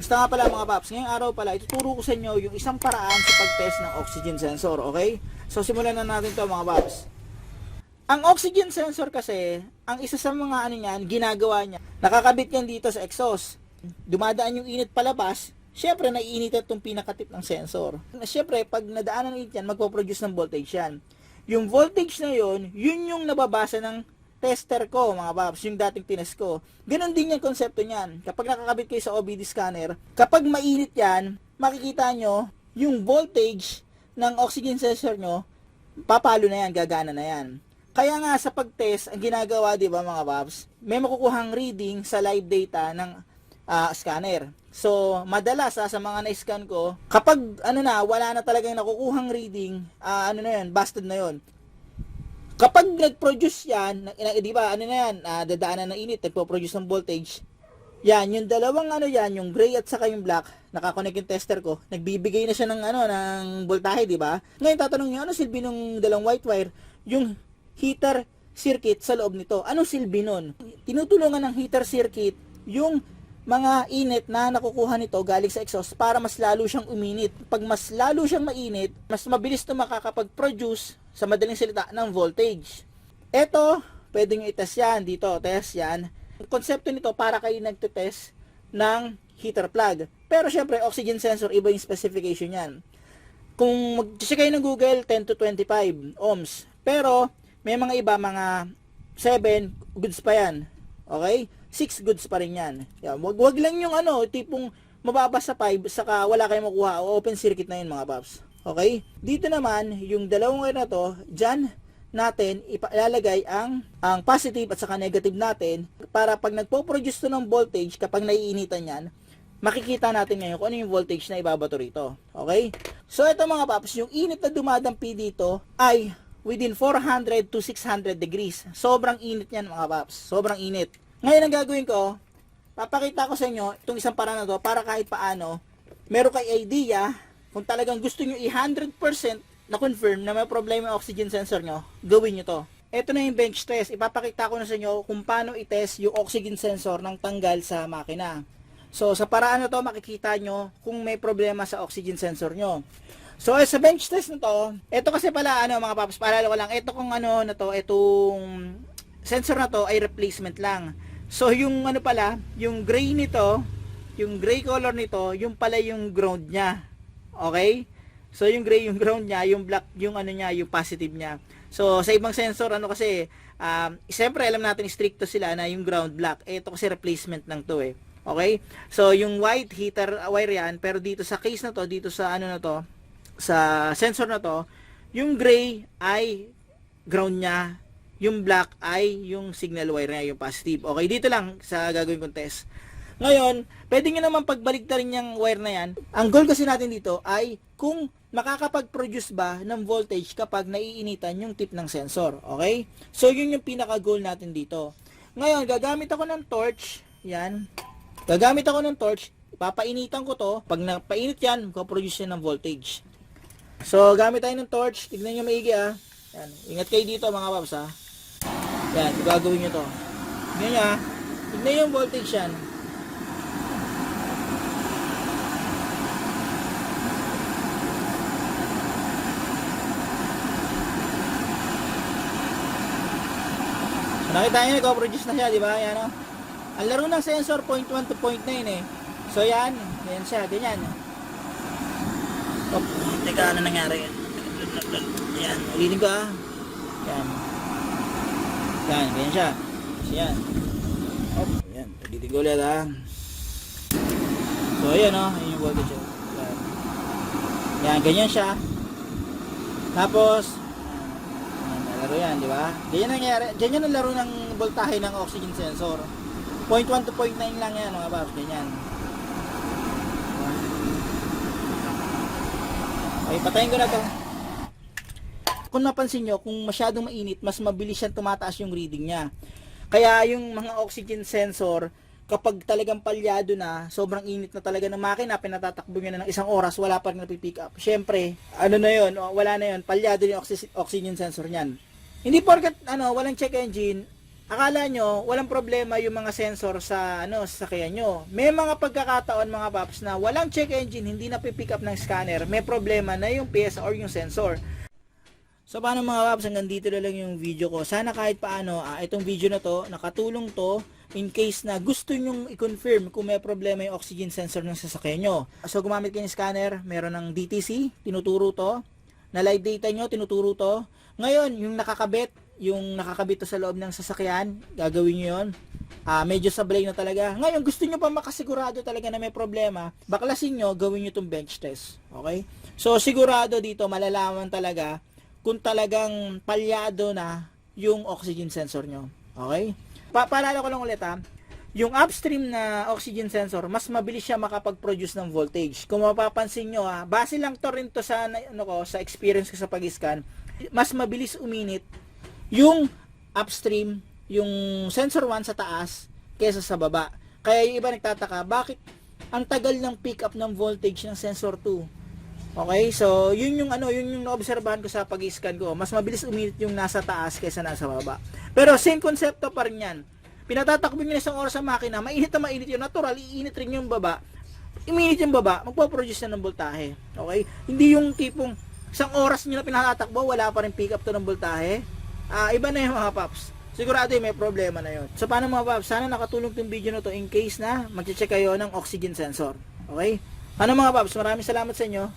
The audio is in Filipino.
Basta nga pala mga paps, ngayong araw pala, ituturo ko sa inyo yung isang paraan sa pag-test ng oxygen sensor, okay? So simulan na natin to mga paps. Ang oxygen sensor kasi, ang isa sa mga ano niyan, ginagawa niya, nakakabit yan dito sa exhaust. Dumadaan yung init palabas, syempre naiinit itong pinakatip ng sensor. Syempre, pag nadaanan ng init yan, magpo-produce ng voltage yan. Yung voltage na yun, yun yung nababasa ng tester ko, mga paps, yung dating tinest ko. Ganon din yung konsepto niyan. Kapag nakakabit kayo sa OBD scanner, kapag mainit yan, makikita nyo yung voltage ng oxygen sensor nyo, papalo na yan, gagana na yan. Kaya nga sa pag-test, ang ginagawa, di ba mga paps, may makukuhang reading sa live data ng scanner. So, madalas sa mga na-scan ko, kapag wala na talagang nakukuhang reading, busted na yon. Kapag nag-produce yan, di ba, dadaanan ng init, nagpo-produce ng voltage, yan, yung dalawang yung gray at saka yung black, nakakonect yung tester ko, nagbibigay na siya ng ng voltahe, di ba? Ngayon tatanong niyo, ano silbi ng dalawang white wire? Yung heater circuit sa loob nito. Anong silbi nun? Tinutulungan ng heater circuit yung mga init na nakukuha nito galing sa exhaust para mas lalo siyang uminit. Pag mas lalo siyang mainit, mas mabilis ito makakapag-produce sa madaling salita ng voltage. Ito, pwede nyo i-test yan dito. Test yan. Ang konsepto nito para kayo nagtitest ng heater plug. Pero syempre, oxygen sensor, iba yung specification yan. Kung mag-check kayo ng Google, 10 to 25 ohms. Pero, may mga iba, mga 7 goods pa yan. Okay? 6 goods pa rin yan. Yan. Wag lang yung tipong mababa sa 5, saka wala kayong makuha. Open circuit na yun mga paps. Okay? Dito naman, yung dalawang wire na to, dyan natin ilalagay ang positive at saka negative natin para pag nagpo-produce to ng voltage, kapag naiinitan yan, makikita natin ngayon kung ano yung voltage na ibabato rito. Okay? So, ito mga paps, yung init na dumadampi dito ay within 400 to 600 degrees. Sobrang init yan mga paps. Sobrang init. Ngayon ang gagawin ko, papakita ko sa inyo itong isang paraan na to para kahit paano, meron kay idea kung talagang gusto nyo i-100% na confirm na may problema yung oxygen sensor nyo, gawin nyo to. Ito na yung bench test. Ipapakita ko na sa inyo kung paano i-test yung oxygen sensor ng tanggal sa makina. So, sa paraan na to, makikita nyo kung may problema sa oxygen sensor nyo. So, sa bench test na to, ito kasi pala, mga paps, paalala ko lang, ito kung itong sensor na to ay replacement lang. So, yung yung gray nito, yung gray color nito, yung pala yung ground niya. Okay? So, yung gray yung ground niya, yung black yung yung positive niya. So, sa ibang sensor, kasi, siyempre, alam natin, stricto sila na yung ground black. Ito kasi replacement lang to eh. Okay? So, yung white heater wire yan, pero dito sa case na to, dito sa sa sensor na to, yung gray ay ground niya, yung black ay yung signal wire niya, yung positive. Okay, dito lang sa gagawin kong test. Ngayon, pwede nyo naman pagbaligtarin yung wire na yan. Ang goal kasi natin dito ay kung makakapag-produce ba ng voltage kapag naiinitan yung tip ng sensor. Okay? So, yun yung pinaka-goal natin dito. Ngayon, gagamit ako ng torch. Yan. Gagamit ako ng torch. Papainitan ko to. Pag napainit yan, magpo-produce yan ng voltage. So, gamit tayo ng torch. Tignan nyo maigi Yan. Ingat kayo dito mga paps Yan, gagawin nyo to. Tignan nyo Tignan nyo yung voltage yan. So, nakita nyo, nag-produce na siya, di ba? Yan Ang laro ng sensor, 0.1 to 0.9 eh. So, yan. Yan siya, ganyan. Oh, teka, ano nangyari? Yan, ulitin ko Yan. Yan, ganyan siya. So, yan. Oh, yan, ulitin ko ulit So, ayan yun yung voltage. Yan. Yan, ganyan siya. Tapos, laro yan, di ba? Ganyan nangyari. Ganyan ang laro ng voltahe ng oxygen sensor. 0.1 to 0.9 lang yan, mga paps. Ganyan. Okay, patayin ko na to. Kung napansin nyo, kung masyadong mainit, mas mabilis siyang tumataas yung reading niya. Kaya yung mga oxygen sensor, kapag talagang palyado na, sobrang init na talaga ng makina, pinatatakbo nyo na ng 1 oras, wala pa rin napipick up. Siyempre, wala na yun, palyado yung oxygen sensor niyan. Hindi porkat, walang check engine, akala nyo, walang problema yung mga sensor sa sasakyan nyo. May mga pagkakataon mga paps na walang check engine, hindi na pick up ng scanner, may problema na yung PSA or yung sensor. So paano mga paps, hanggang dito na lang yung video ko. Sana kahit paano, itong video na to, nakatulong to in case na gusto nyong i-confirm kung may problema yung oxygen sensor ng sasakyan nyo. So gumamit kayo ng scanner, meron ng DTC, tinuturo to. Na live data nyo, tinuturo to. Ngayon, yung nakakabit to sa loob ng sasakyan, gagawin nyo yun. Medyo sablay na talaga. Ngayon, gusto nyo pa makasigurado talaga na may problema, baklasin nyo, gawin nyo itong bench test. Okay? So, sigurado dito, malalaman talaga kung talagang palyado na yung oxygen sensor nyo. Okay? Paalala ko lang ulit yung upstream na oxygen sensor, mas mabilis siya makapag-produce ng voltage. Kung mapapansin nyo base lang to rin to sa, sa experience ko sa pag-scan, mas mabilis uminit yung upstream, yung sensor 1 sa taas, kaysa sa baba. Kaya yung iba nagtataka, bakit ang tagal ng pick up ng voltage ng sensor 2? Okay, so yun yung naobserbahan ko sa pag-scan ko. Mas mabilis uminit yung nasa taas kaysa nasa baba. Pero same konsepto pa rin yan. Pinatatakbo nyo na isang oras sa makina, mainit na mainit yun, natural, iinit rin yung baba. Iminit yung baba, magpo-produce na ng voltahe. Okay? Hindi yung tipong isang oras nyo na pinatatakbo, wala pa rin pick up to ng voltahe. Iba na yung mga paps. Sigurado may problema na yun. So paano mga paps, sana nakatulong tong video na to in case na mag-check kayo ng oxygen sensor. Okay? Paano mga paps, maraming salamat sa inyo.